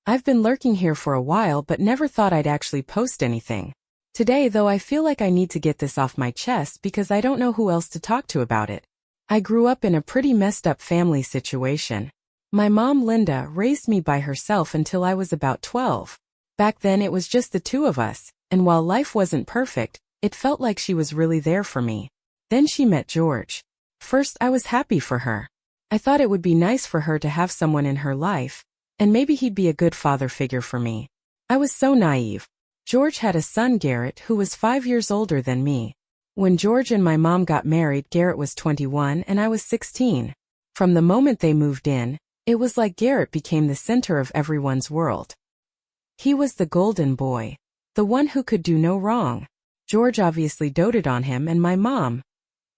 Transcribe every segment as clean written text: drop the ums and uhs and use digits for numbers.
I've been lurking here for a while but never thought I'd actually post anything. Today though I feel like I need to get this off my chest because I don't know who else to talk to about it. I grew up in a pretty messed up family situation. My mom Linda raised me by herself until I was about 12. Back then it was just the two of us, and while life wasn't perfect, it felt like she was really there for me. Then she met George. First I was happy for her. I thought it would be nice for her to have someone in her life, and maybe he'd be a good father figure for me. I was so naive. George had a son, Garrett, who was 5 years older than me. When George and my mom got married, Garrett was 21 and I was 16. From the moment they moved in, it was like Garrett became the center of everyone's world. He was the golden boy, the one who could do no wrong. George obviously doted on him, and my mom,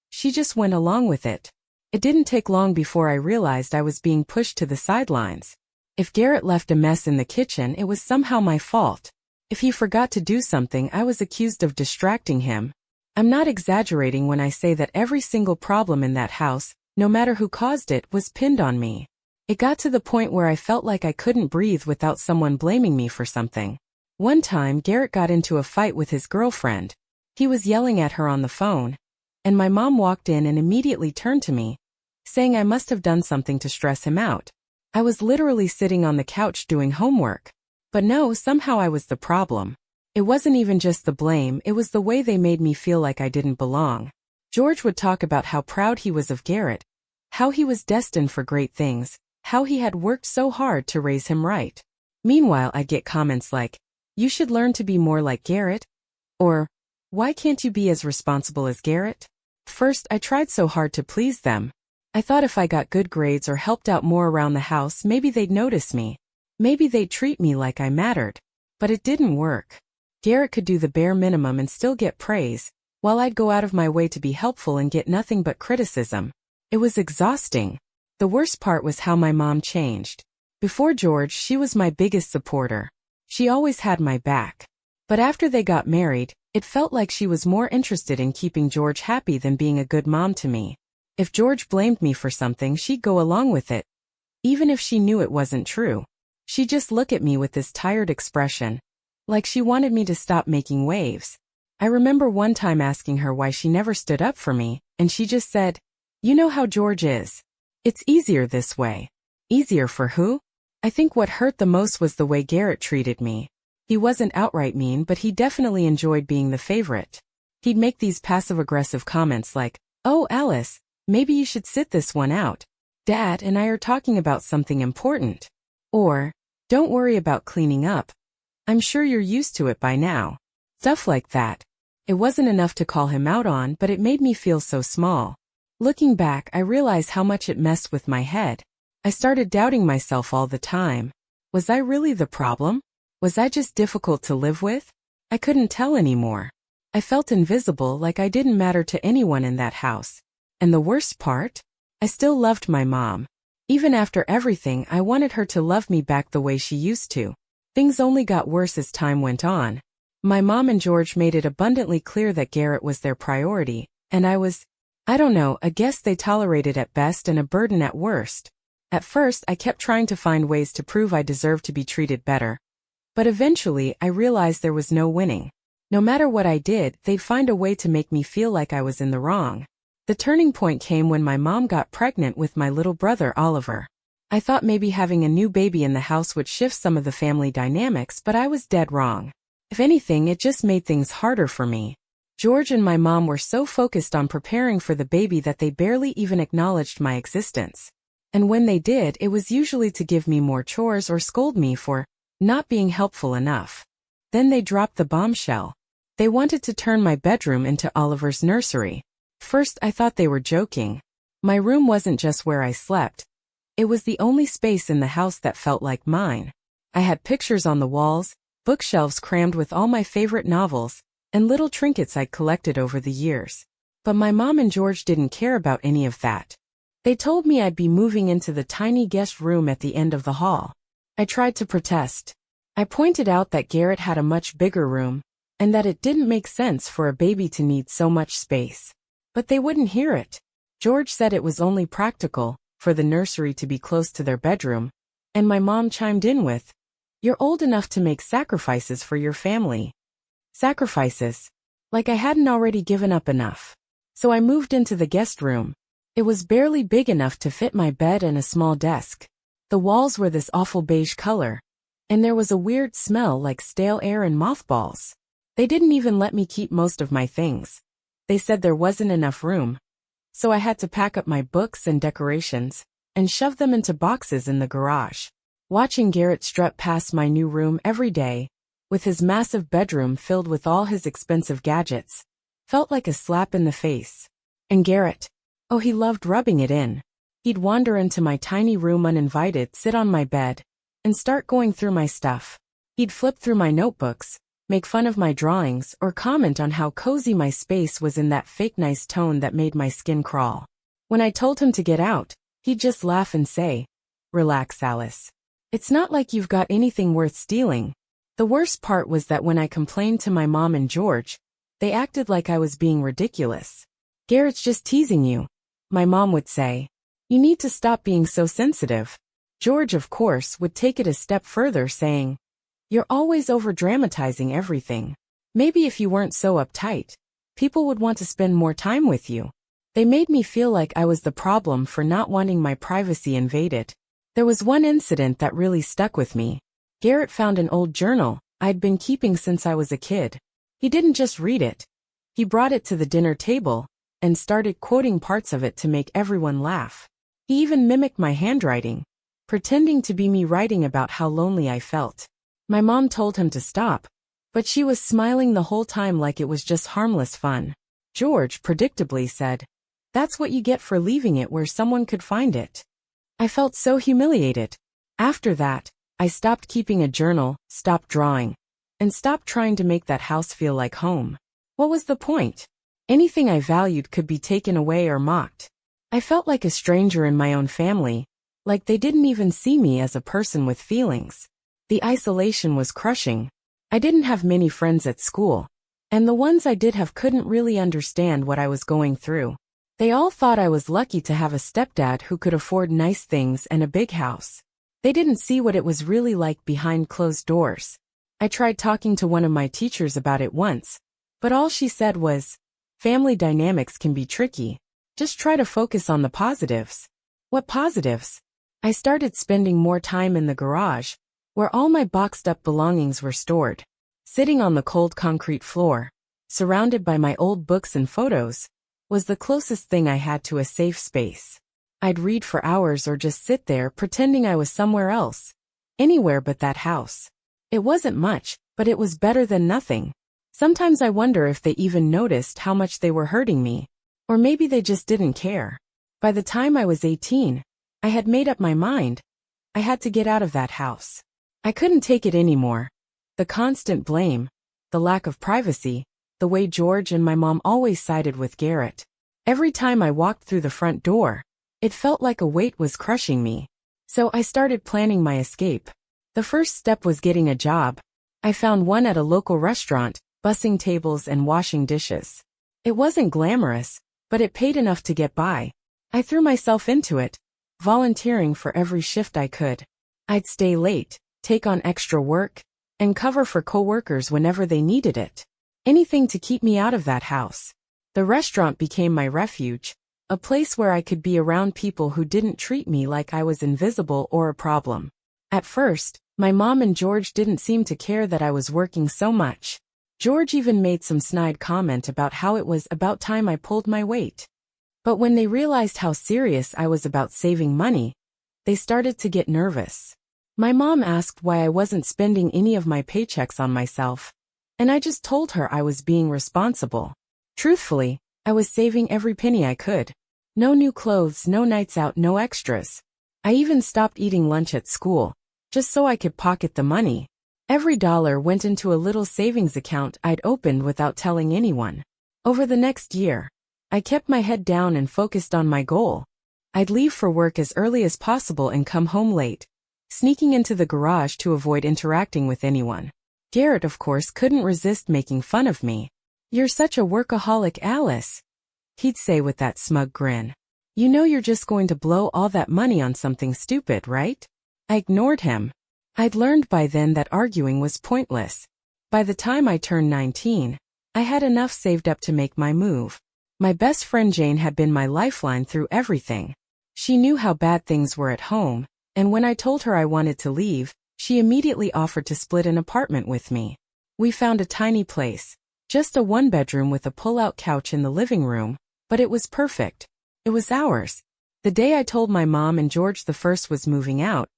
she just went along with it. It didn't take long before I realized I was being pushed to the sidelines. If Garrett left a mess in the kitchen, it was somehow my fault. If he forgot to do something, I was accused of distracting him. I'm not exaggerating when I say that every single problem in that house, no matter who caused it, was pinned on me. It got to the point where I felt like I couldn't breathe without someone blaming me for something. One time, Garrett got into a fight with his girlfriend. He was yelling at her on the phone, and my mom walked in and immediately turned to me, saying I must have done something to stress him out. I was literally sitting on the couch doing homework. But no, somehow I was the problem. It wasn't even just the blame, it was the way they made me feel like I didn't belong. George would talk about how proud he was of Garrett, how he was destined for great things, how he had worked so hard to raise him right. Meanwhile, I'd get comments like, "You should learn to be more like Garrett," or, "Why can't you be as responsible as Garrett?" First, I tried so hard to please them. I thought if I got good grades or helped out more around the house, maybe they'd notice me. Maybe they'd treat me like I mattered. But it didn't work. Garrett could do the bare minimum and still get praise, while I'd go out of my way to be helpful and get nothing but criticism. It was exhausting. The worst part was how my mom changed. Before George, she was my biggest supporter. She always had my back. But after they got married, it felt like she was more interested in keeping George happy than being a good mom to me. If George blamed me for something, she'd go along with it, even if she knew it wasn't true. She'd just look at me with this tired expression, like she wanted me to stop making waves. I remember one time asking her why she never stood up for me, and she just said, "You know how George is. It's easier this way." Easier for who? I think what hurt the most was the way Garrett treated me. He wasn't outright mean, but he definitely enjoyed being the favorite. He'd make these passive-aggressive comments like, "Oh, Alice, maybe you should sit this one out. Dad and I are talking about something important." Or, "Don't worry about cleaning up. I'm sure you're used to it by now." Stuff like that. It wasn't enough to call him out on, but it made me feel so small. Looking back, I realized how much it messed with my head. I started doubting myself all the time. Was I really the problem? Was I just difficult to live with? I couldn't tell anymore. I felt invisible, like I didn't matter to anyone in that house. And the worst part? I still loved my mom. Even after everything, I wanted her to love me back the way she used to. Things only got worse as time went on. My mom and George made it abundantly clear that Garrett was their priority, and I don't know, I guess they tolerated at best and a burden at worst. At first, I kept trying to find ways to prove I deserved to be treated better. But eventually, I realized there was no winning. No matter what I did, they'd find a way to make me feel like I was in the wrong. The turning point came when my mom got pregnant with my little brother Oliver. I thought maybe having a new baby in the house would shift some of the family dynamics, but I was dead wrong. If anything, it just made things harder for me. George and my mom were so focused on preparing for the baby that they barely even acknowledged my existence. And when they did, it was usually to give me more chores or scold me for not being helpful enough. Then they dropped the bombshell. They wanted to turn my bedroom into Oliver's nursery. First, I thought they were joking. My room wasn't just where I slept. It was the only space in the house that felt like mine. I had pictures on the walls, bookshelves crammed with all my favorite novels, and little trinkets I'd collected over the years. But my mom and George didn't care about any of that. They told me I'd be moving into the tiny guest room at the end of the hall. I tried to protest. I pointed out that Garrett had a much bigger room, and that it didn't make sense for a baby to need so much space. But they wouldn't hear it. George said it was only practical for the nursery to be close to their bedroom, and my mom chimed in with, You're old enough to make sacrifices for your family. Sacrifices. Like I hadn't already given up enough. So I moved into the guest room. It was barely big enough to fit my bed and a small desk. The walls were this awful beige color. And there was a weird smell like stale air and mothballs. They didn't even let me keep most of my things. They said there wasn't enough room. So I had to pack up my books and decorations and shove them into boxes in the garage. Watching Garrett strut past my new room every day, with his massive bedroom filled with all his expensive gadgets, felt like a slap in the face. And Garrett, oh, he loved rubbing it in. He'd wander into my tiny room uninvited, sit on my bed, and start going through my stuff. He'd flip through my notebooks, make fun of my drawings, or comment on how cozy my space was in that fake nice tone that made my skin crawl. When I told him to get out, he'd just laugh and say, "Relax, Alice. It's not like you've got anything worth stealing." The worst part was that when I complained to my mom and George, they acted like I was being ridiculous. "Garrett's just teasing you," my mom would say. "You need to stop being so sensitive." George, of course, would take it a step further, saying, "You're always over-dramatizing everything. Maybe if you weren't so uptight, people would want to spend more time with you." They made me feel like I was the problem for not wanting my privacy invaded. There was one incident that really stuck with me. Garrett found an old journal I'd been keeping since I was a kid. He didn't just read it. He brought it to the dinner table and started quoting parts of it to make everyone laugh. He even mimicked my handwriting, pretending to be me writing about how lonely I felt. My mom told him to stop, but she was smiling the whole time like it was just harmless fun. George predictably said, "That's what you get for leaving it where someone could find it." I felt so humiliated. After that, I stopped keeping a journal, stopped drawing, and stopped trying to make that house feel like home. What was the point? Anything I valued could be taken away or mocked. I felt like a stranger in my own family, like they didn't even see me as a person with feelings. The isolation was crushing. I didn't have many friends at school, and the ones I did have couldn't really understand what I was going through. They all thought I was lucky to have a stepdad who could afford nice things and a big house. They didn't see what it was really like behind closed doors. I tried talking to one of my teachers about it once, but all she said was, "Family dynamics can be tricky. Just try to focus on the positives." What positives? I started spending more time in the garage, where all my boxed-up belongings were stored. Sitting on the cold concrete floor, surrounded by my old books and photos, was the closest thing I had to a safe space. I'd read for hours or just sit there pretending I was somewhere else. Anywhere but that house. It wasn't much, but it was better than nothing. Sometimes I wonder if they even noticed how much they were hurting me. Or maybe they just didn't care. By the time I was 18, I had made up my mind. I had to get out of that house. I couldn't take it anymore. The constant blame, the lack of privacy, the way George and my mom always sided with Garrett. Every time I walked through the front door, it felt like a weight was crushing me. So I started planning my escape. The first step was getting a job. I found one at a local restaurant, bussing tables and washing dishes. It wasn't glamorous, but it paid enough to get by. I threw myself into it, volunteering for every shift I could. I'd stay late, take on extra work, and cover for coworkers whenever they needed it. Anything to keep me out of that house. The restaurant became my refuge, a place where I could be around people who didn't treat me like I was invisible or a problem. At first, my mom and George didn't seem to care that I was working so much. George even made some snide comment about how it was about time I pulled my weight. But when they realized how serious I was about saving money, they started to get nervous. My mom asked why I wasn't spending any of my paychecks on myself, and I just told her I was being responsible. Truthfully, I was saving every penny I could. No new clothes, no nights out, no extras. I even stopped eating lunch at school, just so I could pocket the money. Every dollar went into a little savings account I'd opened without telling anyone. Over the next year, I kept my head down and focused on my goal. I'd leave for work as early as possible and come home late, sneaking into the garage to avoid interacting with anyone. Garrett, of course, couldn't resist making fun of me. "You're such a workaholic, Alice," he'd say with that smug grin. "You know you're just going to blow all that money on something stupid, right?" I ignored him. I'd learned by then that arguing was pointless. By the time I turned 19, I had enough saved up to make my move. My best friend Jane had been my lifeline through everything. She knew how bad things were at home, and when I told her I wanted to leave, she immediately offered to split an apartment with me. We found a tiny place, just a one-bedroom with a pull-out couch in the living room, but it was perfect. It was ours. The day I told my mom and George the first was moving out,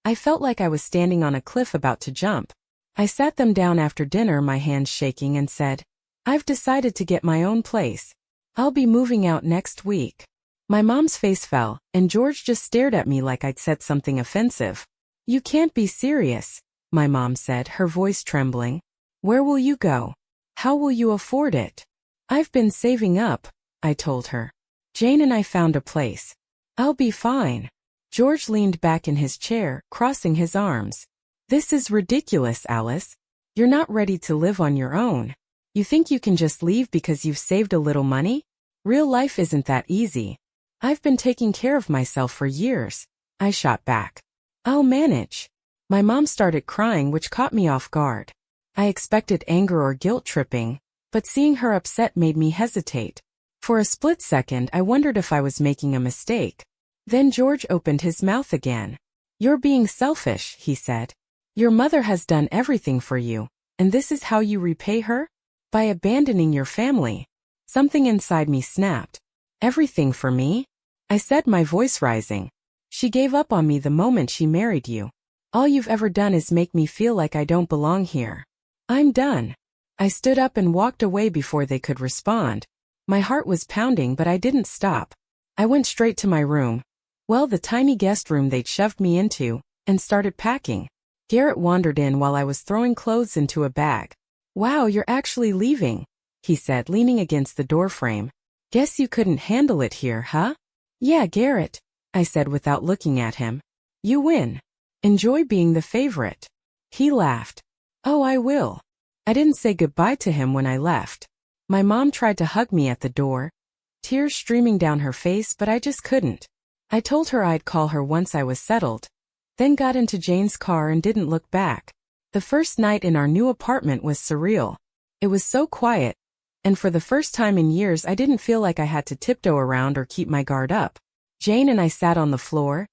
I felt like I was standing on a cliff about to jump. I sat them down after dinner, my hands shaking, and said, "I've decided to get my own place. I'll be moving out next week." My mom's face fell, and George just stared at me like I'd said something offensive. "You can't be serious," my mom said, her voice trembling. "Where will you go? How will you afford it?" "I've been saving up," I told her. "Jane and I found a place. I'll be fine." George leaned back in his chair, crossing his arms. "This is ridiculous, Alice. You're not ready to live on your own. You think you can just leave because you've saved a little money? Real life isn't that easy. I've been taking care of myself for years," I shot back. "I'll manage." My mom started crying, which caught me off guard. I expected anger or guilt tripping, but seeing her upset made me hesitate. For a split second, I wondered if I was making a mistake. Then George opened his mouth again. "You're being selfish," he said. "Your mother has done everything for you, and this is how you repay her? By abandoning your family." Something inside me snapped. "Everything for me?" I said, my voice rising. "She gave up on me the moment she married you. All you've ever done is make me feel like I don't belong here. I'm done." I stood up and walked away before they could respond. My heart was pounding, but I didn't stop. I went straight to my room. Well, the tiny guest room they'd shoved me into, and started packing. Garrett wandered in while I was throwing clothes into a bag. "Wow, you're actually leaving," he said, leaning against the doorframe. "Guess you couldn't handle it here, huh?" "Yeah, Garrett," I said without looking at him. "You win. Enjoy being the favorite." He laughed. "Oh, I will." I didn't say goodbye to him when I left. My mom tried to hug me at the door, tears streaming down her face, but I just couldn't. I told her I'd call her once I was settled, then got into Jane's car and didn't look back. The first night in our new apartment was surreal. It was so quiet, and for the first time in years I didn't feel like I had to tiptoe around or keep my guard up. Jane and I sat on the floor,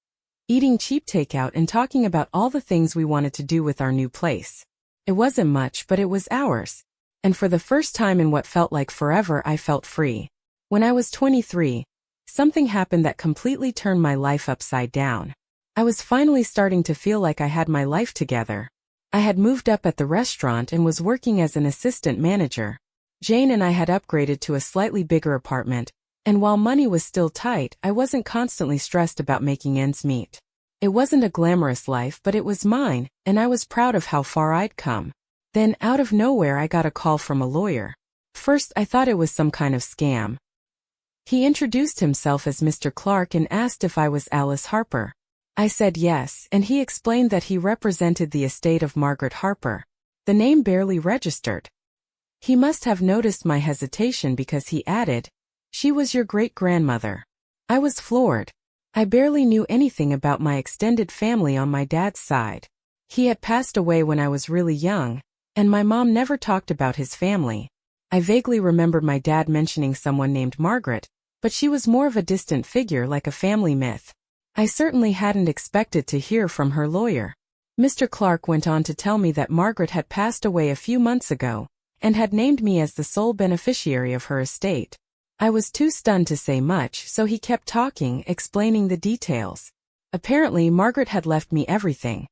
eating cheap takeout and talking about all the things we wanted to do with our new place. It wasn't much, but it was ours. And for the first time in what felt like forever, I felt free. When I was 23, something happened that completely turned my life upside down. I was finally starting to feel like I had my life together. I had moved up at the restaurant and was working as an assistant manager. Jane and I had upgraded to a slightly bigger apartment, and while money was still tight, I wasn't constantly stressed about making ends meet. It wasn't a glamorous life, but it was mine, and I was proud of how far I'd come. Then, out of nowhere, I got a call from a lawyer. First, I thought it was some kind of scam. He introduced himself as Mr. Clark and asked if I was Alice Harper. I said yes, and he explained that he represented the estate of Margaret Harper. The name barely registered. He must have noticed my hesitation because he added, "She was your great-grandmother." I was floored. I barely knew anything about my extended family on my dad's side. He had passed away when I was really young, and my mom never talked about his family. I vaguely remembered my dad mentioning someone named Margaret, but she was more of a distant figure, like a family myth. I certainly hadn't expected to hear from her lawyer. Mr. Clark went on to tell me that Margaret had passed away a few months ago, and had named me as the sole beneficiary of her estate. I was too stunned to say much, so he kept talking, explaining the details. Apparently, Margaret had left me everything.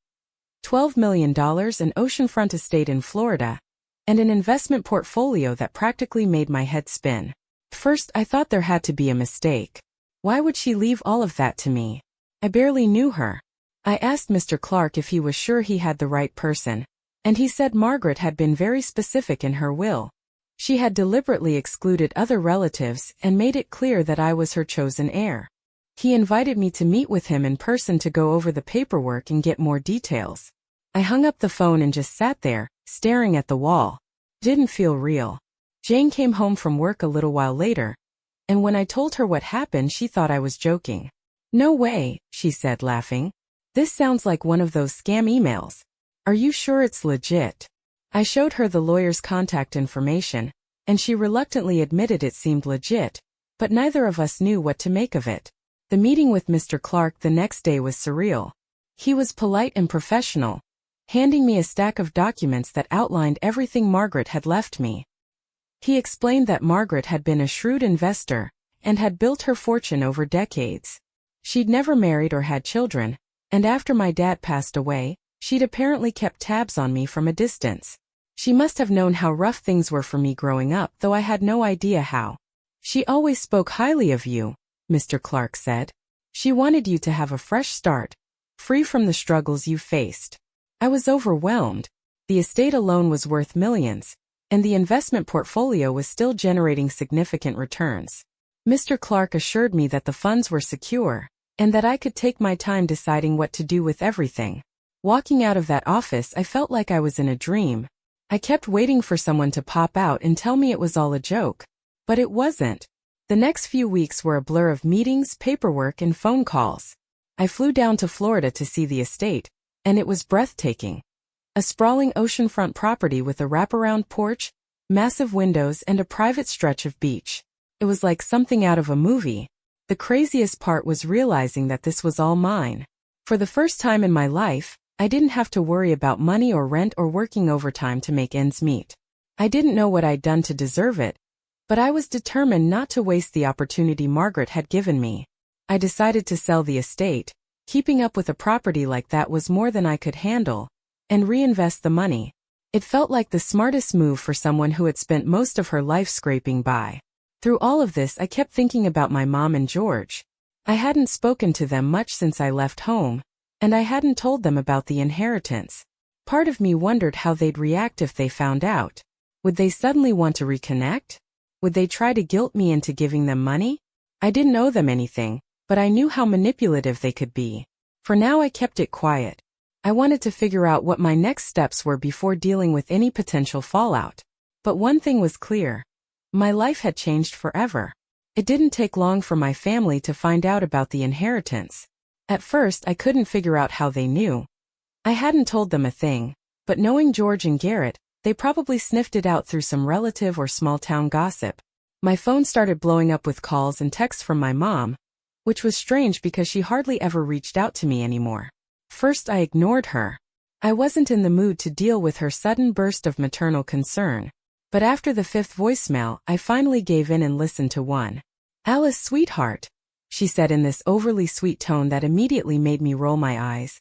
$12 million, an oceanfront estate in Florida, and an investment portfolio that practically made my head spin. First, I thought there had to be a mistake. Why would she leave all of that to me? I barely knew her. I asked Mr. Clark if he was sure he had the right person, and he said Margaret had been very specific in her will. She had deliberately excluded other relatives and made it clear that I was her chosen heir. He invited me to meet with him in person to go over the paperwork and get more details. I hung up the phone and just sat there, staring at the wall. Didn't feel real. Jane came home from work a little while later, and when I told her what happened, she thought I was joking. "No way," she said, laughing. "This sounds like one of those scam emails. Are you sure it's legit? I showed her the lawyer's contact information, and she reluctantly admitted it seemed legit, but neither of us knew what to make of it. The meeting with Mr. Clark the next day was surreal. He was polite and professional, handing me a stack of documents that outlined everything Margaret had left me. He explained that Margaret had been a shrewd investor and had built her fortune over decades. She'd never married or had children, and after my dad passed away, she'd apparently kept tabs on me from a distance. She must have known how rough things were for me growing up, though I had no idea how. She always spoke highly of you, Mr. Clark said. She wanted you to have a fresh start, free from the struggles you faced. I was overwhelmed. The estate alone was worth millions, and the investment portfolio was still generating significant returns. Mr. Clark assured me that the funds were secure, and that I could take my time deciding what to do with everything. Walking out of that office, I felt like I was in a dream. I kept waiting for someone to pop out and tell me it was all a joke. But it wasn't. The next few weeks were a blur of meetings, paperwork, and phone calls. I flew down to Florida to see the estate, and it was breathtaking. A sprawling oceanfront property with a wraparound porch, massive windows, and a private stretch of beach. It was like something out of a movie. The craziest part was realizing that this was all mine. For the first time in my life, I didn't have to worry about money or rent or working overtime to make ends meet. I didn't know what I'd done to deserve it, but I was determined not to waste the opportunity Margaret had given me. I decided to sell the estate. Keeping up with a property like that was more than I could handle, and reinvest the money. It felt like the smartest move for someone who had spent most of her life scraping by. Through all of this, I kept thinking about my mom and George. I hadn't spoken to them much since I left home, and I hadn't told them about the inheritance. Part of me wondered how they'd react if they found out. Would they suddenly want to reconnect? Would they try to guilt me into giving them money? I didn't owe them anything, but I knew how manipulative they could be. For now, I kept it quiet. I wanted to figure out what my next steps were before dealing with any potential fallout. But one thing was clear. My life had changed forever. It didn't take long for my family to find out about the inheritance. At first, I couldn't figure out how they knew. I hadn't told them a thing, but knowing George and Garrett, they probably sniffed it out through some relative or small-town gossip. My phone started blowing up with calls and texts from my mom, which was strange because she hardly ever reached out to me anymore. First, I ignored her. I wasn't in the mood to deal with her sudden burst of maternal concern. But after the fifth voicemail, I finally gave in and listened to one. "Alice, sweetheart," she said in this overly sweet tone that immediately made me roll my eyes.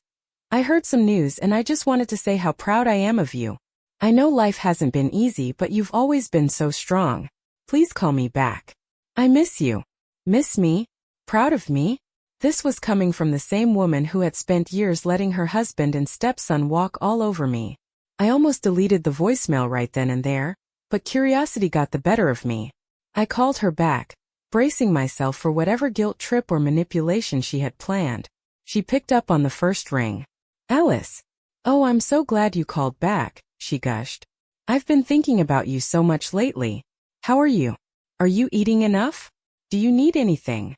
"I heard some news and I just wanted to say how proud I am of you. I know life hasn't been easy, but you've always been so strong. Please call me back. I miss you." Miss me? Proud of me? This was coming from the same woman who had spent years letting her husband and stepson walk all over me. I almost deleted the voicemail right then and there, but curiosity got the better of me. I called her back, bracing myself for whatever guilt trip or manipulation she had planned. She picked up on the first ring. "Alice. Oh, I'm so glad you called back," she gushed. "I've been thinking about you so much lately. How are you? Are you eating enough? Do you need anything?"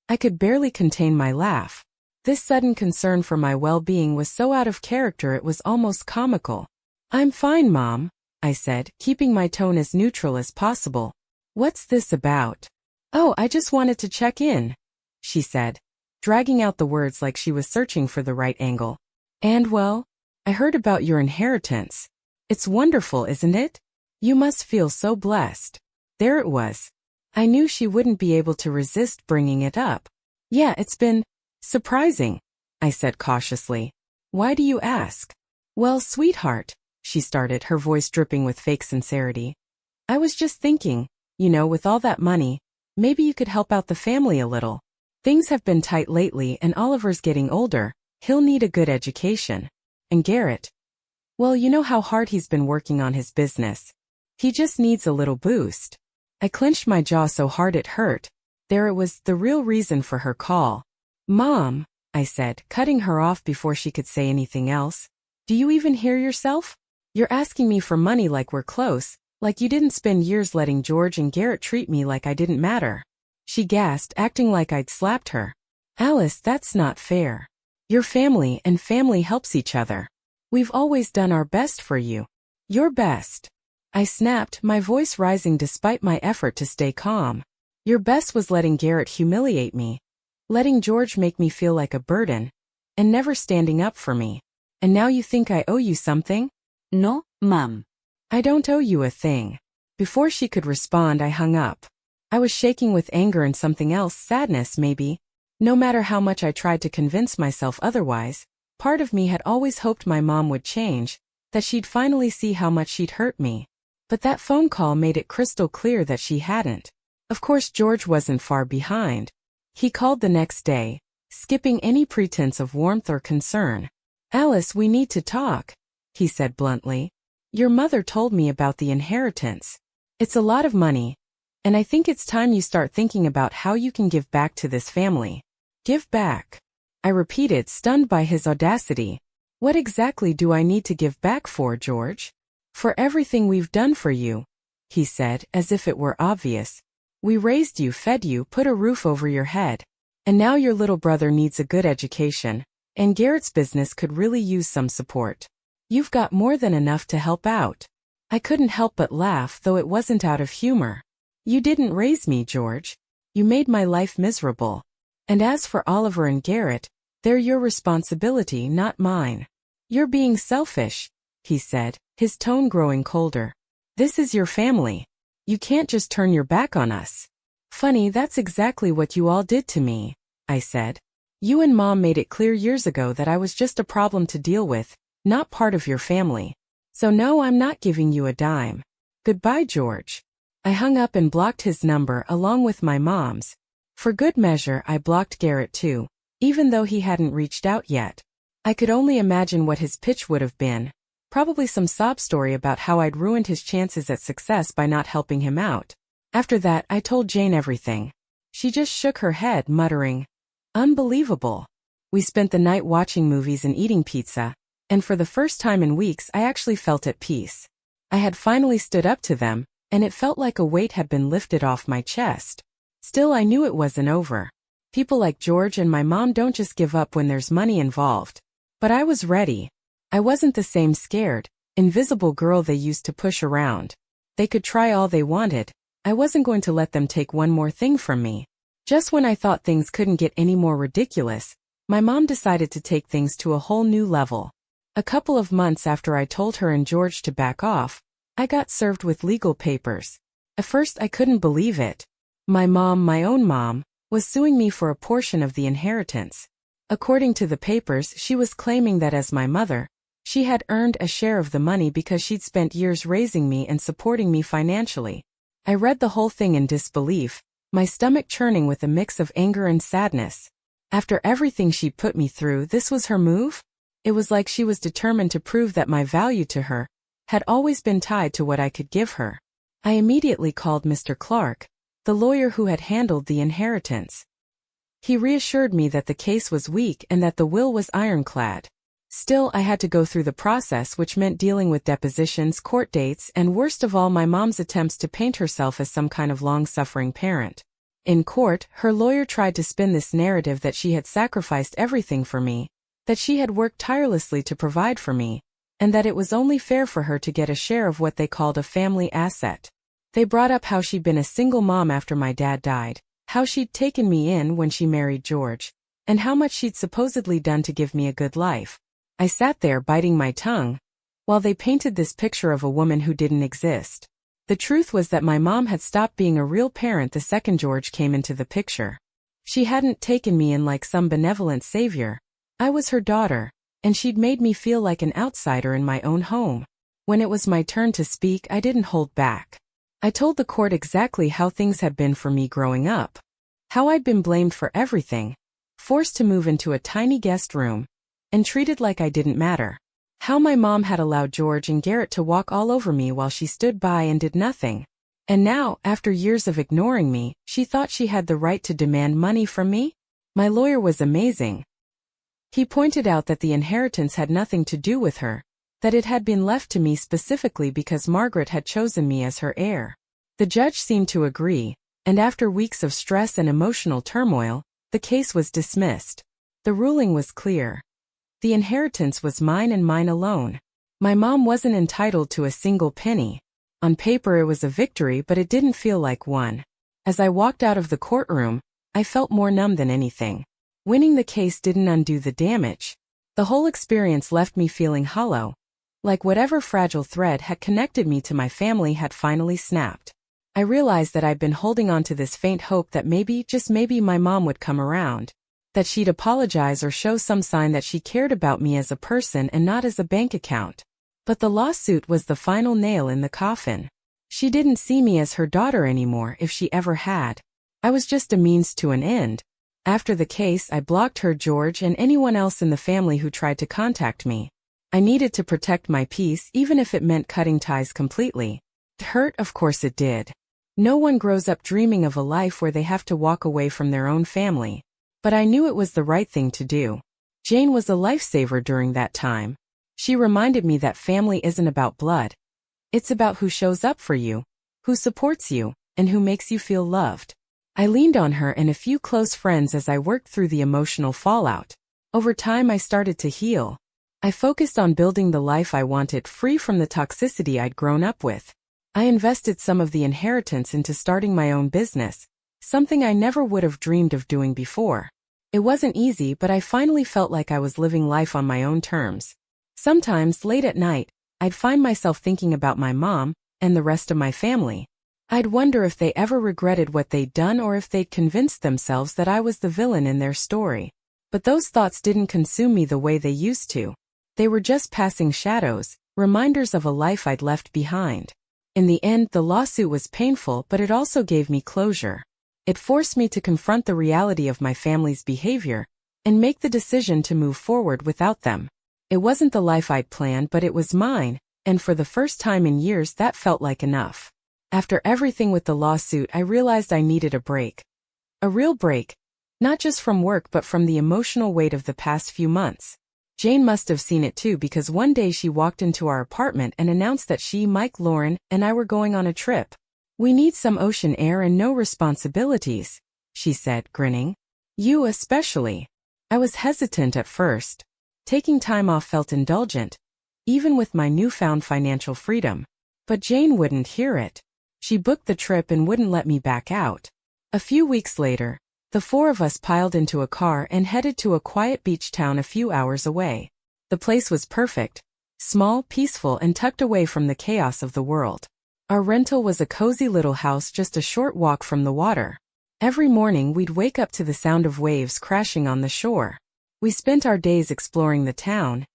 I could barely contain my laugh. This sudden concern for my well-being was so out of character it was almost comical. "I'm fine, Mom," I said, keeping my tone as neutral as possible. "What's this about?" "Oh, I just wanted to check in," she said, dragging out the words like she was searching for the right angle. "And well, I heard about your inheritance. It's wonderful, isn't it? You must feel so blessed." There it was. I knew she wouldn't be able to resist bringing it up. "Yeah, it's been surprising," I said cautiously. "Why do you ask?" "Well, sweetheart," she started, her voice dripping with fake sincerity. "I was just thinking, with all that money, maybe you could help out the family a little. Things have been tight lately and Oliver's getting older. He'll need a good education. And Garrett, well, you know how hard he's been working on his business. He just needs a little boost." I clenched my jaw so hard it hurt. There it was, the real reason for her call. "Mom," I said, cutting her off before she could say anything else. "Do you even hear yourself? You're asking me for money like we're close, like you didn't spend years letting George and Garrett treat me like I didn't matter." She gasped, acting like I'd slapped her. "Alice, that's not fair. You're family and family helps each other. We've always done our best for you. Your best. I snapped, my voice rising despite my effort to stay calm. Your best was letting Garrett humiliate me, letting George make me feel like a burden, and never standing up for me. And now you think I owe you something? No, Mom. I don't owe you a thing. Before she could respond, I hung up. I was shaking with anger and something else, sadness maybe. No matter how much I tried to convince myself otherwise, part of me had always hoped my mom would change, that she'd finally see how much she'd hurt me. But that phone call made it crystal clear that she hadn't. Of course, George wasn't far behind. He called the next day, skipping any pretense of warmth or concern. Alice, we need to talk, he said bluntly. Your mother told me about the inheritance. It's a lot of money, and I think it's time you start thinking about how you can give back to this family. Give back? I repeated, stunned by his audacity. What exactly do I need to give back for, George? For everything we've done for you, he said, as if it were obvious. We raised you, fed you, put a roof over your head. And now your little brother needs a good education, and Garrett's business could really use some support. You've got more than enough to help out. I couldn't help but laugh, though it wasn't out of humor. You didn't raise me, George. You made my life miserable. And as for Oliver and Garrett, they're your responsibility, not mine. You're being selfish, he said, his tone growing colder. This is your family. You can't just turn your back on us. Funny, that's exactly what you all did to me, I said. You and Mom made it clear years ago that I was just a problem to deal with, not part of your family. So no, I'm not giving you a dime. Goodbye, George. I hung up and blocked his number along with my mom's. For good measure, I blocked Garrett too, even though he hadn't reached out yet. I could only imagine what his pitch would have been. Probably some sob story about how I'd ruined his chances at success by not helping him out. After that, I told Jane everything. She just shook her head, muttering, "Unbelievable." We spent the night watching movies and eating pizza, and for the first time in weeks I actually felt at peace. I had finally stood up to them, and it felt like a weight had been lifted off my chest. Still, I knew it wasn't over. People like George and my mom don't just give up when there's money involved. But I was ready. I wasn't the same scared, invisible girl they used to push around. They could try all they wanted. I wasn't going to let them take one more thing from me. Just when I thought things couldn't get any more ridiculous, my mom decided to take things to a whole new level. A couple of months after I told her and George to back off, I got served with legal papers. At first I couldn't believe it. My mom, my own mom, was suing me for a portion of the inheritance. According to the papers, she was claiming that as my mother, she had earned a share of the money because she'd spent years raising me and supporting me financially. I read the whole thing in disbelief, my stomach churning with a mix of anger and sadness. After everything she'd put me through, this was her move? It was like she was determined to prove that my value to her had always been tied to what I could give her. I immediately called Mr. Clark, the lawyer who had handled the inheritance. He reassured me that the case was weak and that the will was ironclad. Still, I had to go through the process, which meant dealing with depositions, court dates, and worst of all, my mom's attempts to paint herself as some kind of long-suffering parent. In court, her lawyer tried to spin this narrative that she had sacrificed everything for me, that she had worked tirelessly to provide for me, and that it was only fair for her to get a share of what they called a family asset. They brought up how she'd been a single mom after my dad died, how she'd taken me in when she married George, and how much she'd supposedly done to give me a good life. I sat there biting my tongue, while they painted this picture of a woman who didn't exist. The truth was that my mom had stopped being a real parent the second George came into the picture. She hadn't taken me in like some benevolent savior. I was her daughter, and she'd made me feel like an outsider in my own home. When it was my turn to speak, I didn't hold back. I told the court exactly how things had been for me growing up. How I'd been blamed for everything, forced to move into a tiny guest room, and treated like I didn't matter. How my mom had allowed George and Garrett to walk all over me while she stood by and did nothing. And now, after years of ignoring me, she thought she had the right to demand money from me? My lawyer was amazing. He pointed out that the inheritance had nothing to do with her, that it had been left to me specifically because Margaret had chosen me as her heir. The judge seemed to agree, and after weeks of stress and emotional turmoil, the case was dismissed. The ruling was clear. The inheritance was mine and mine alone. My mom wasn't entitled to a single penny. On paper it was a victory, but it didn't feel like one. As I walked out of the courtroom, I felt more numb than anything. Winning the case didn't undo the damage. The whole experience left me feeling hollow, like whatever fragile thread had connected me to my family had finally snapped. I realized that I'd been holding on to this faint hope that maybe, just maybe, my mom would come around, that she'd apologize or show some sign that she cared about me as a person and not as a bank account. But the lawsuit was the final nail in the coffin. She didn't see me as her daughter anymore, if she ever had. I was just a means to an end. After the case, I blocked her, George, and anyone else in the family who tried to contact me. I needed to protect my peace, even if it meant cutting ties completely. It hurt, of course it did. No one grows up dreaming of a life where they have to walk away from their own family. But I knew it was the right thing to do. Jane was a lifesaver during that time. She reminded me that family isn't about blood. It's about who shows up for you, who supports you, and who makes you feel loved. I leaned on her and a few close friends as I worked through the emotional fallout. Over time I started to heal. I focused on building the life I wanted, free from the toxicity I'd grown up with. I invested some of the inheritance into starting my own business, something I never would have dreamed of doing before. It wasn't easy, but I finally felt like I was living life on my own terms. Sometimes, late at night, I'd find myself thinking about my mom and the rest of my family. I'd wonder if they ever regretted what they'd done or if they'd convinced themselves that I was the villain in their story. But those thoughts didn't consume me the way they used to. They were just passing shadows, reminders of a life I'd left behind. In the end, the lawsuit was painful, but it also gave me closure. It forced me to confront the reality of my family's behavior and make the decision to move forward without them. It wasn't the life I'd planned, but it was mine, and for the first time in years that felt like enough. After everything with the lawsuit, I realized I needed a break. A real break. Not just from work but from the emotional weight of the past few months. Jane must have seen it too, because one day she walked into our apartment and announced that she, Mike, Lauren, and I were going on a trip. "We need some ocean air and no responsibilities," she said, grinning. "You especially." I was hesitant at first. Taking time off felt indulgent, even with my newfound financial freedom. But Jane wouldn't hear it. She booked the trip and wouldn't let me back out. A few weeks later, the four of us piled into a car and headed to a quiet beach town a few hours away. The place was perfect, small, peaceful, and tucked away from the chaos of the world. Our rental was a cozy little house just a short walk from the water. Every morning we'd wake up to the sound of waves crashing on the shore. We spent our days exploring the town,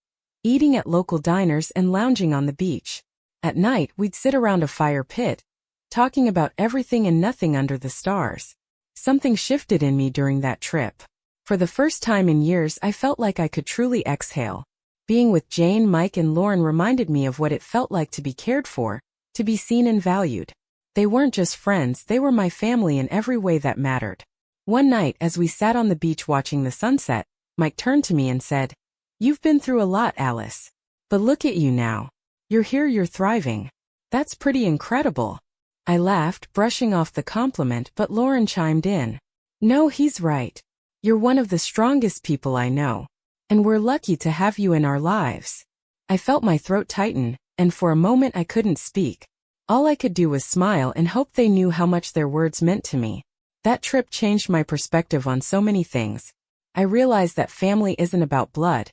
eating at local diners and lounging on the beach. At night we'd sit around a fire pit, talking about everything and nothing under the stars. Something shifted in me during that trip. For the first time in years I felt like I could truly exhale. Being with Jane, Mike, and Lauren reminded me of what it felt like to be cared for, to be seen and valued. They weren't just friends, they were my family in every way that mattered. One night, as we sat on the beach watching the sunset, Mike turned to me and said, "You've been through a lot, Alice. But look at you now. You're here, you're thriving. That's pretty incredible." I laughed, brushing off the compliment, but Lauren chimed in. "No, he's right. You're one of the strongest people I know. And we're lucky to have you in our lives." I felt my throat tighten, and for a moment I couldn't speak. All I could do was smile and hope they knew how much their words meant to me. That trip changed my perspective on so many things. I realized that family isn't about blood.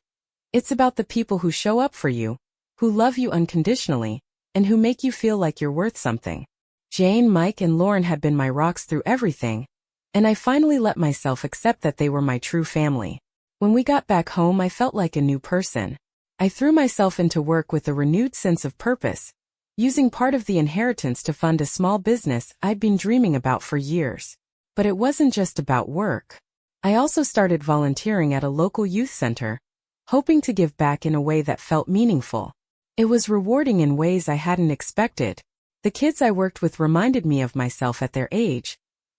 It's about the people who show up for you, who love you unconditionally, and who make you feel like you're worth something. Jane, Mike, and Lauren had been my rocks through everything, and I finally let myself accept that they were my true family. When we got back home, I felt like a new person. I threw myself into work with a renewed sense of purpose, using part of the inheritance to fund a small business I'd been dreaming about for years. But it wasn't just about work. I also started volunteering at a local youth center, hoping to give back in a way that felt meaningful. It was rewarding in ways I hadn't expected. The kids I worked with reminded me of myself at their age,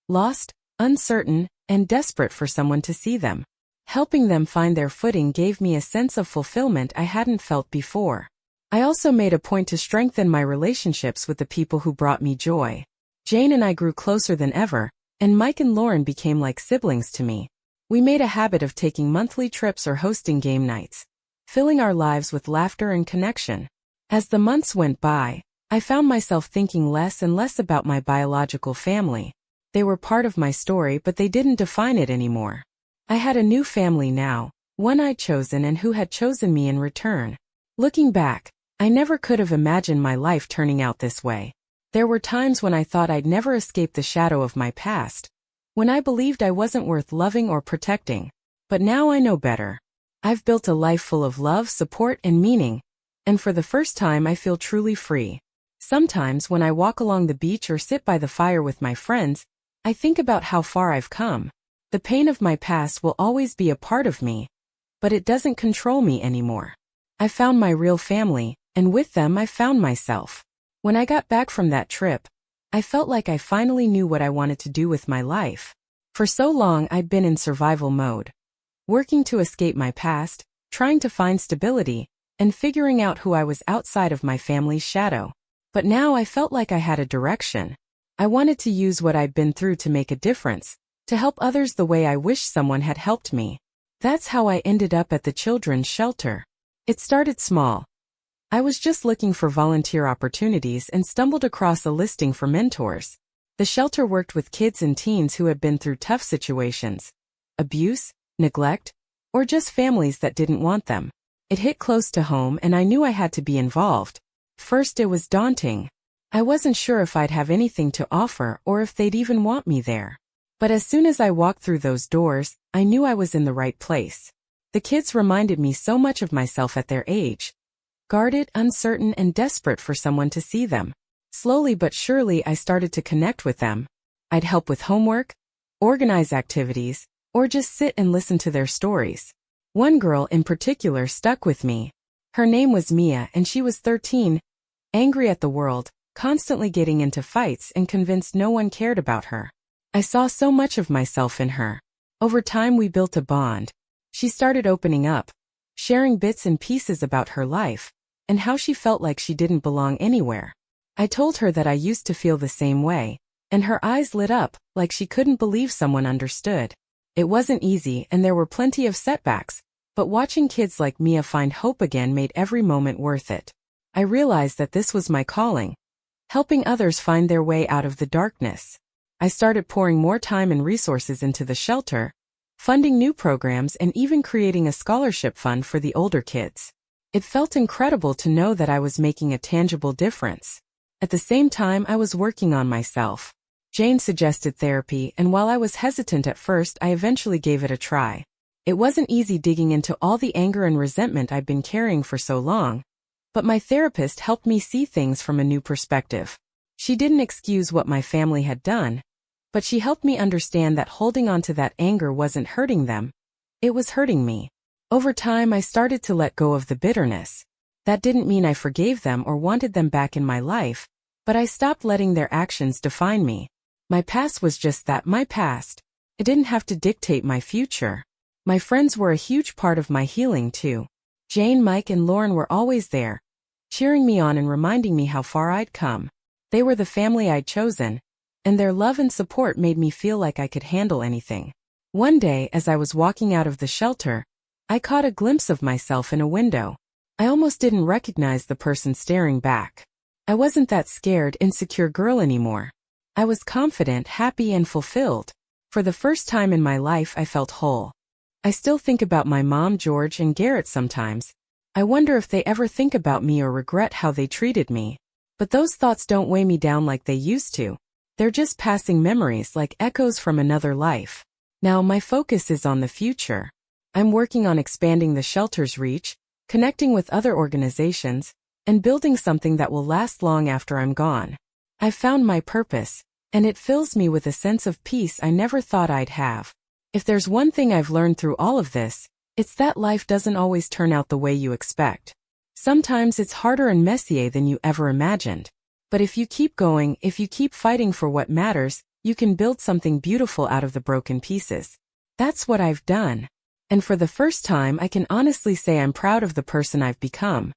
lost, uncertain, and desperate for someone to see them. Helping them find their footing gave me a sense of fulfillment I hadn't felt before. I also made a point to strengthen my relationships with the people who brought me joy. Jane and I grew closer than ever, and Mike and Lauren became like siblings to me. We made a habit of taking monthly trips or hosting game nights, filling our lives with laughter and connection. As the months went by, I found myself thinking less and less about my biological family. They were part of my story, but they didn't define it anymore. I had a new family now, one I'd chosen and who had chosen me in return. Looking back, I never could have imagined my life turning out this way. There were times when I thought I'd never escape the shadow of my past, when I believed I wasn't worth loving or protecting. But now I know better. I've built a life full of love, support, and meaning, and for the first time I feel truly free. Sometimes when I walk along the beach or sit by the fire with my friends, I think about how far I've come. The pain of my past will always be a part of me, but it doesn't control me anymore. I found my real family, and with them I found myself. When I got back from that trip, I felt like I finally knew what I wanted to do with my life. For so long I'd been in survival mode, working to escape my past, trying to find stability, and figuring out who I was outside of my family's shadow. But now I felt like I had a direction. I wanted to use what I'd been through to make a difference, to help others the way I wish someone had helped me. That's how I ended up at the children's shelter. It started small. I was just looking for volunteer opportunities and stumbled across a listing for mentors. The shelter worked with kids and teens who had been through tough situations, abuse, neglect, or just families that didn't want them. It hit close to home and I knew I had to be involved. First it was daunting. I wasn't sure if I'd have anything to offer or if they'd even want me there. But as soon as I walked through those doors, I knew I was in the right place. The kids reminded me so much of myself at their age. Guarded, uncertain, and desperate for someone to see them. Slowly but surely I started to connect with them. I'd help with homework, organize activities, or just sit and listen to their stories. One girl in particular stuck with me. Her name was Mia and she was 13, angry at the world, constantly getting into fights and convinced no one cared about her. I saw so much of myself in her. Over time we built a bond. She started opening up, sharing bits and pieces about her life, and how she felt like she didn't belong anywhere. I told her that I used to feel the same way, and her eyes lit up, like she couldn't believe someone understood. It wasn't easy and there were plenty of setbacks, but watching kids like Mia find hope again made every moment worth it. I realized that this was my calling, helping others find their way out of the darkness. I started pouring more time and resources into the shelter, funding new programs and even creating a scholarship fund for the older kids. It felt incredible to know that I was making a tangible difference. At the same time, I was working on myself. Jane suggested therapy, and while I was hesitant at first, I eventually gave it a try. It wasn't easy digging into all the anger and resentment I'd been carrying for so long, but my therapist helped me see things from a new perspective. She didn't excuse what my family had done, but she helped me understand that holding on to that anger wasn't hurting them. It was hurting me. Over time, I started to let go of the bitterness. That didn't mean I forgave them or wanted them back in my life, but I stopped letting their actions define me. My past was just that, my past. It didn't have to dictate my future. My friends were a huge part of my healing too. Jane, Mike, and Lauren were always there, cheering me on and reminding me how far I'd come. They were the family I'd chosen, and their love and support made me feel like I could handle anything. One day, as I was walking out of the shelter, I caught a glimpse of myself in a window. I almost didn't recognize the person staring back. I wasn't that scared, insecure girl anymore. I was confident, happy, and fulfilled. For the first time in my life, I felt whole. I still think about my mom, George, and Garrett sometimes. I wonder if they ever think about me or regret how they treated me. But those thoughts don't weigh me down like they used to. They're just passing memories, like echoes from another life. Now my focus is on the future. I'm working on expanding the shelter's reach, connecting with other organizations, and building something that will last long after I'm gone. I've found my purpose, and it fills me with a sense of peace I never thought I'd have. If there's one thing I've learned through all of this, it's that life doesn't always turn out the way you expect. Sometimes it's harder and messier than you ever imagined. But if you keep going, if you keep fighting for what matters, you can build something beautiful out of the broken pieces. That's what I've done. And for the first time, I can honestly say I'm proud of the person I've become.